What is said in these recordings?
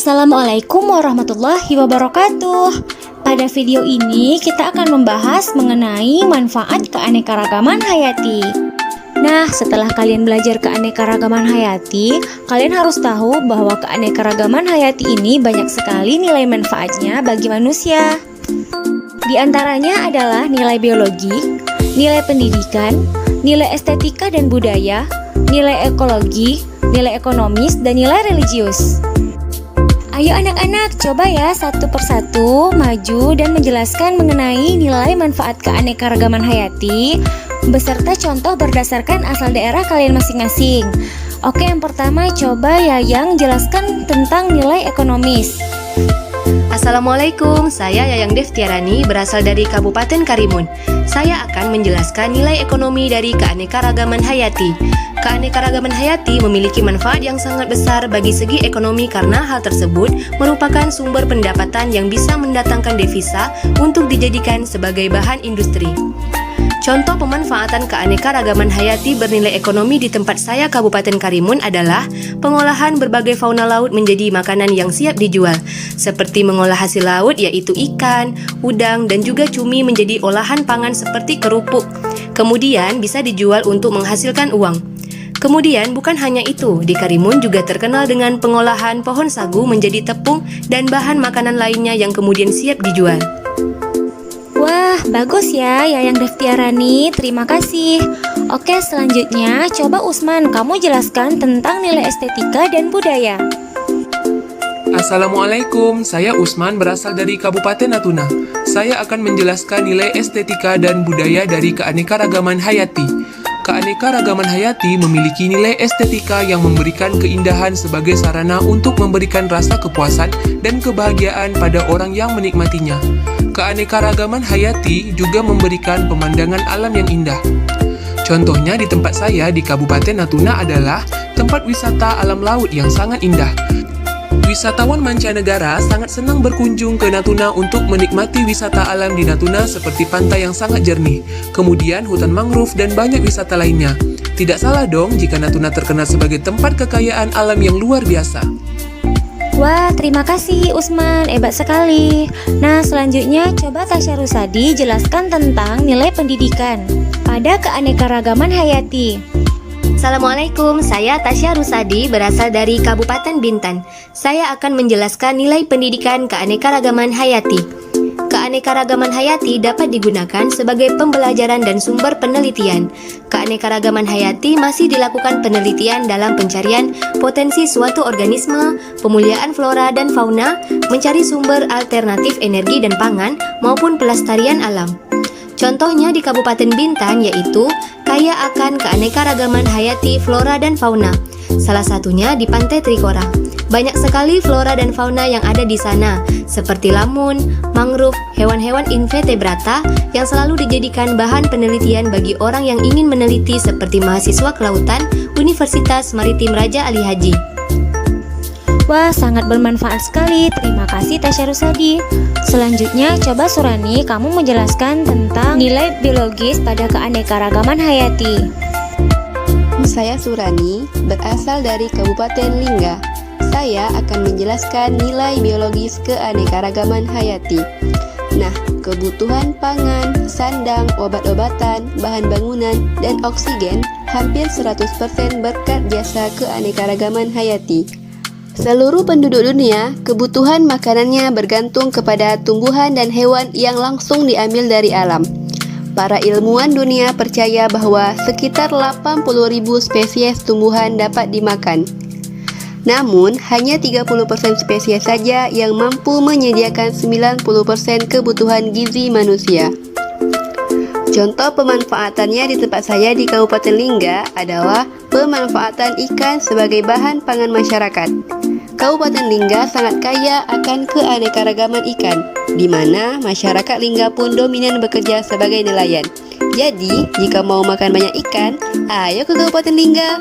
Assalamualaikum warahmatullahi wabarakatuh. Pada video ini kita akan membahas mengenai manfaat keanekaragaman hayati. Nah, setelah kalian belajar keanekaragaman hayati, kalian harus tahu bahwa keanekaragaman hayati ini banyak sekali nilai manfaatnya bagi manusia. Di antaranya adalah nilai biologi, nilai pendidikan, nilai estetika dan budaya, nilai ekologi, nilai ekonomis, dan nilai religius. Ayo anak-anak, coba ya satu persatu maju dan menjelaskan mengenai nilai manfaat keanekaragaman hayati beserta contoh berdasarkan asal daerah kalian masing-masing. Oke, yang pertama coba Yayang jelaskan tentang nilai ekonomis. Assalamualaikum, saya Yayang Devtiarani berasal dari Kabupaten Karimun. Saya akan menjelaskan nilai ekonomi dari keanekaragaman hayati. Keanekaragaman hayati memiliki manfaat yang sangat besar bagi segi ekonomi karena hal tersebut merupakan sumber pendapatan yang bisa mendatangkan devisa untuk dijadikan sebagai bahan industri. Contoh pemanfaatan keanekaragaman hayati bernilai ekonomi di tempat saya Kabupaten Karimun adalah pengolahan berbagai fauna laut menjadi makanan yang siap dijual, seperti mengolah hasil laut yaitu ikan, udang, dan juga cumi menjadi olahan pangan seperti kerupuk. Kemudian bisa dijual untuk menghasilkan uang. Kemudian bukan hanya itu, di Karimun juga terkenal dengan pengolahan pohon sagu menjadi tepung dan bahan makanan lainnya yang kemudian siap dijual. Wah, bagus ya Yayang Devtiarani, terima kasih. Oke, selanjutnya coba Usman, kamu jelaskan tentang nilai estetika dan budaya. Assalamualaikum, saya Usman berasal dari Kabupaten Natuna. Saya akan menjelaskan nilai estetika dan budaya dari keanekaragaman hayati. Keanekaragaman hayati memiliki nilai estetika yang memberikan keindahan sebagai sarana untuk memberikan rasa kepuasan dan kebahagiaan pada orang yang menikmatinya. Keanekaragaman hayati juga memberikan pemandangan alam yang indah. Contohnya di tempat saya di Kabupaten Natuna adalah tempat wisata alam laut yang sangat indah. Wisatawan mancanegara sangat senang berkunjung ke Natuna untuk menikmati wisata alam di Natuna seperti pantai yang sangat jernih, kemudian hutan mangrove dan banyak wisata lainnya. Tidak salah dong jika Natuna terkenal sebagai tempat kekayaan alam yang luar biasa. Wah, terima kasih Usman, hebat sekali. Nah, selanjutnya coba Tasya Rusadi jelaskan tentang nilai pendidikan pada keanekaragaman hayati. Assalamualaikum, saya Tasya Rusadi berasal dari Kabupaten Bintan. Saya akan menjelaskan nilai pendidikan keanekaragaman hayati. Keanekaragaman hayati dapat digunakan sebagai pembelajaran dan sumber penelitian. Keanekaragaman hayati masih dilakukan penelitian dalam pencarian potensi suatu organisme, pemuliaan flora dan fauna, mencari sumber alternatif energi dan pangan, maupun pelestarian alam. Contohnya di Kabupaten Bintan yaitu kaya akan keanekaragaman hayati flora dan fauna. Salah satunya di Pantai Trikora. Banyak sekali flora dan fauna yang ada di sana, seperti lamun, mangrove, hewan-hewan invertebrata yang selalu dijadikan bahan penelitian bagi orang yang ingin meneliti seperti mahasiswa kelautan Universitas Maritim Raja Ali Haji. Wah, sangat bermanfaat sekali. Terima kasih Tasya Rusadi. Selanjutnya, coba Surani, kamu menjelaskan tentang nilai biologis pada keanekaragaman hayati. Saya Surani, berasal dari Kabupaten Lingga. Saya akan menjelaskan nilai biologis keanekaragaman hayati. Nah, kebutuhan pangan, sandang, obat-obatan, bahan bangunan, dan oksigen hampir 100% berkat jasa keanekaragaman hayati. Seluruh penduduk dunia, kebutuhan makanannya bergantung kepada tumbuhan dan hewan yang langsung diambil dari alam. Para ilmuwan dunia percaya bahwa sekitar 80.000 spesies tumbuhan dapat dimakan. Namun, hanya 30% spesies saja yang mampu menyediakan 90% kebutuhan gizi manusia. Contoh pemanfaatannya di tempat saya di Kabupaten Lingga adalah pemanfaatan ikan sebagai bahan pangan masyarakat. Kabupaten Lingga sangat kaya akan keanekaragaman ikan, di mana masyarakat Lingga pun dominan bekerja sebagai nelayan. Jadi, jika mau makan banyak ikan, ayo ke Kabupaten Lingga.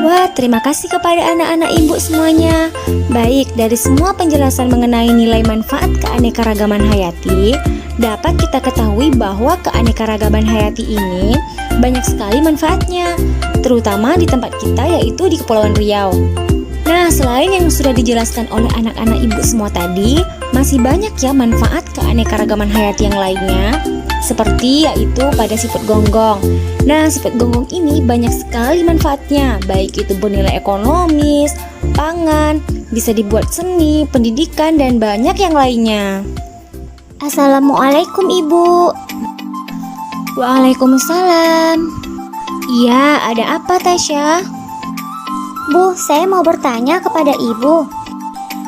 Wah, terima kasih kepada anak-anak ibu semuanya. Baik, dari semua penjelasan mengenai nilai manfaat keanekaragaman hayati, dapat kita ketahui bahwa keanekaragaman hayati ini banyak sekali manfaatnya, terutama di tempat kita yaitu di Kepulauan Riau. Nah, selain yang sudah dijelaskan oleh anak-anak ibu semua tadi, masih banyak ya manfaat keanekaragaman hayati yang lainnya, seperti yaitu pada siput gonggong. Nah, siput gonggong ini banyak sekali manfaatnya, baik itu bernilai ekonomis, pangan, bisa dibuat seni, pendidikan, dan banyak yang lainnya. Assalamualaikum Ibu. Waalaikumsalam. Iya, ada apa Tasya? Bu, saya mau bertanya kepada Ibu.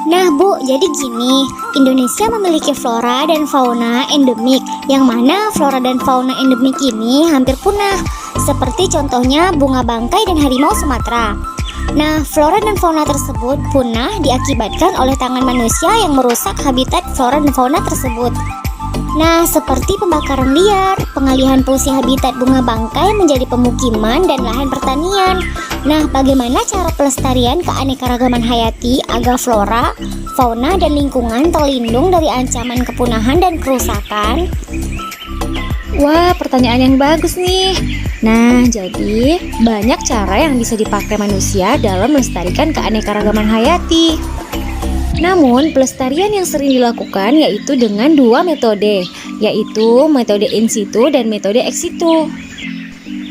Nah Bu, jadi gini, Indonesia memiliki flora dan fauna endemik, yang mana flora dan fauna endemik ini hampir punah, seperti contohnya bunga bangkai dan harimau Sumatera. Nah, flora dan fauna tersebut punah diakibatkan oleh tangan manusia yang merusak habitat flora dan fauna tersebut. Nah, seperti pembakaran liar, pengalihan fungsi habitat bunga bangkai menjadi pemukiman dan lahan pertanian. Nah, bagaimana cara pelestarian keanekaragaman hayati agar flora, fauna, dan lingkungan terlindung dari ancaman kepunahan dan kerusakan? Wah, pertanyaan yang bagus nih. Nah, jadi banyak cara yang bisa dipakai manusia dalam melestarikan keanekaragaman hayati. Namun, pelestarian yang sering dilakukan yaitu dengan dua metode, yaitu metode in situ dan metode ex situ.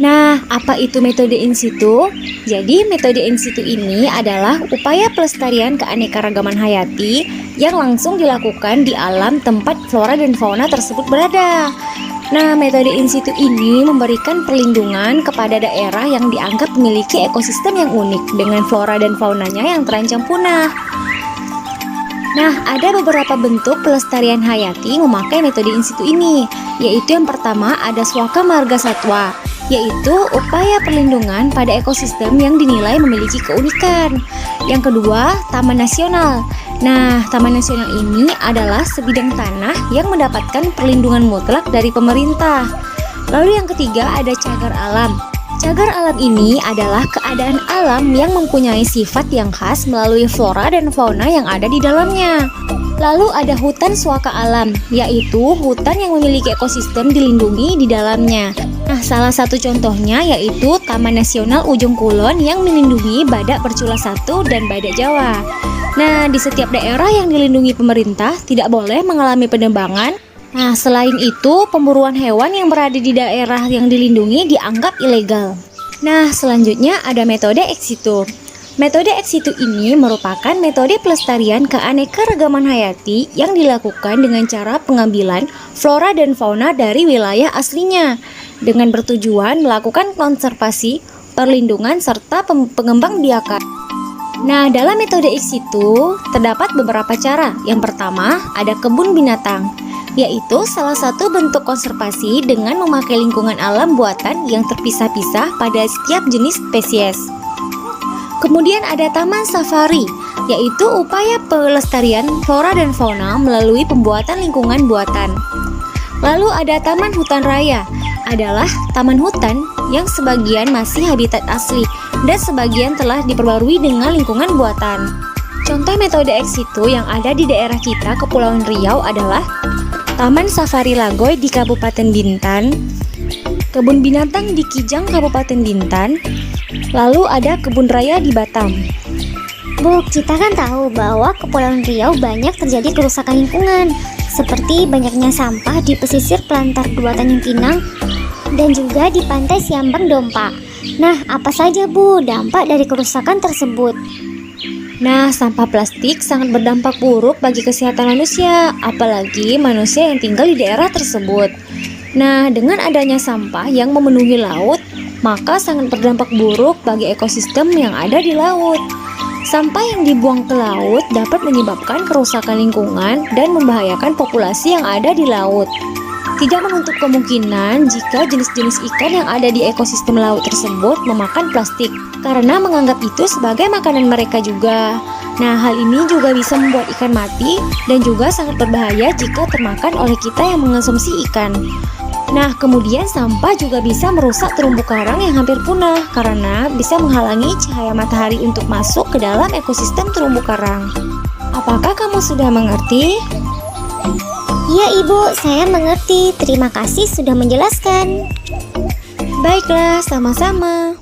Nah, apa itu metode in situ? Jadi, metode in situ ini adalah upaya pelestarian keanekaragaman hayati yang langsung dilakukan di alam tempat flora dan fauna tersebut berada. Nah, metode in situ ini memberikan perlindungan kepada daerah yang dianggap memiliki ekosistem yang unik dengan flora dan faunanya yang terancam punah. Nah, ada beberapa bentuk pelestarian hayati memakai metode in situ ini, yaitu yang pertama ada swaka marga satwa, yaitu upaya perlindungan pada ekosistem yang dinilai memiliki keunikan. Yang kedua, taman nasional. Nah, taman nasional ini adalah sebidang tanah yang mendapatkan perlindungan mutlak dari pemerintah. Lalu yang ketiga ada cagar alam. Cagar alam ini adalah keadaan alam yang mempunyai sifat yang khas melalui flora dan fauna yang ada di dalamnya. Lalu ada hutan swaka alam, yaitu hutan yang memiliki ekosistem dilindungi di dalamnya. Nah, salah satu contohnya yaitu Taman Nasional Ujung Kulon yang melindungi badak bercula 1 dan badak Jawa. Nah, di setiap daerah yang dilindungi pemerintah tidak boleh mengalami penebangan. Nah, selain itu, pemburuan hewan yang berada di daerah yang dilindungi dianggap ilegal. Nah, selanjutnya ada metode ex situ. Metode ex situ ini merupakan metode pelestarian keanekaragaman hayati yang dilakukan dengan cara pengambilan flora dan fauna dari wilayah aslinya dengan bertujuan melakukan konservasi, perlindungan, serta pengembangbiakan. Nah, dalam metode ex situ terdapat beberapa cara. Yang pertama, ada kebun binatang, yaitu salah satu bentuk konservasi dengan memakai lingkungan alam buatan yang terpisah-pisah pada setiap jenis spesies. Kemudian ada taman safari, yaitu upaya pelestarian flora dan fauna melalui pembuatan lingkungan buatan. Lalu ada taman hutan raya, adalah taman hutan yang sebagian masih habitat asli dan sebagian telah diperbarui dengan lingkungan buatan. Contoh metode ex situ yang ada di daerah kita, Kepulauan Riau, adalah Taman Safari Lagoy di Kabupaten Bintan, Kebun Binatang di Kijang, Kabupaten Bintan, lalu ada Kebun Raya di Batam. Bu, kita kan tahu bahwa Kepulauan Riau banyak terjadi kerusakan lingkungan, seperti banyaknya sampah di pesisir Pelantar 2 Tanjung Pinang dan juga di pantai Siambang Dompa. Nah, apa saja Bu dampak dari kerusakan tersebut? Nah, sampah plastik sangat berdampak buruk bagi kesehatan manusia, apalagi manusia yang tinggal di daerah tersebut. Nah, dengan adanya sampah yang memenuhi laut, maka sangat berdampak buruk bagi ekosistem yang ada di laut. Sampah yang dibuang ke laut dapat menyebabkan kerusakan lingkungan dan membahayakan populasi yang ada di laut. Tidak menutup kemungkinan jika jenis-jenis ikan yang ada di ekosistem laut tersebut memakan plastik, karena menganggap itu sebagai makanan mereka juga. Nah, hal ini juga bisa membuat ikan mati dan juga sangat berbahaya jika termakan oleh kita yang mengonsumsi ikan. Nah, kemudian sampah juga bisa merusak terumbu karang yang hampir punah karena bisa menghalangi cahaya matahari untuk masuk ke dalam ekosistem terumbu karang. Apakah kamu sudah mengerti? Iya Ibu, saya mengerti. Terima kasih sudah menjelaskan. Baiklah, sama-sama.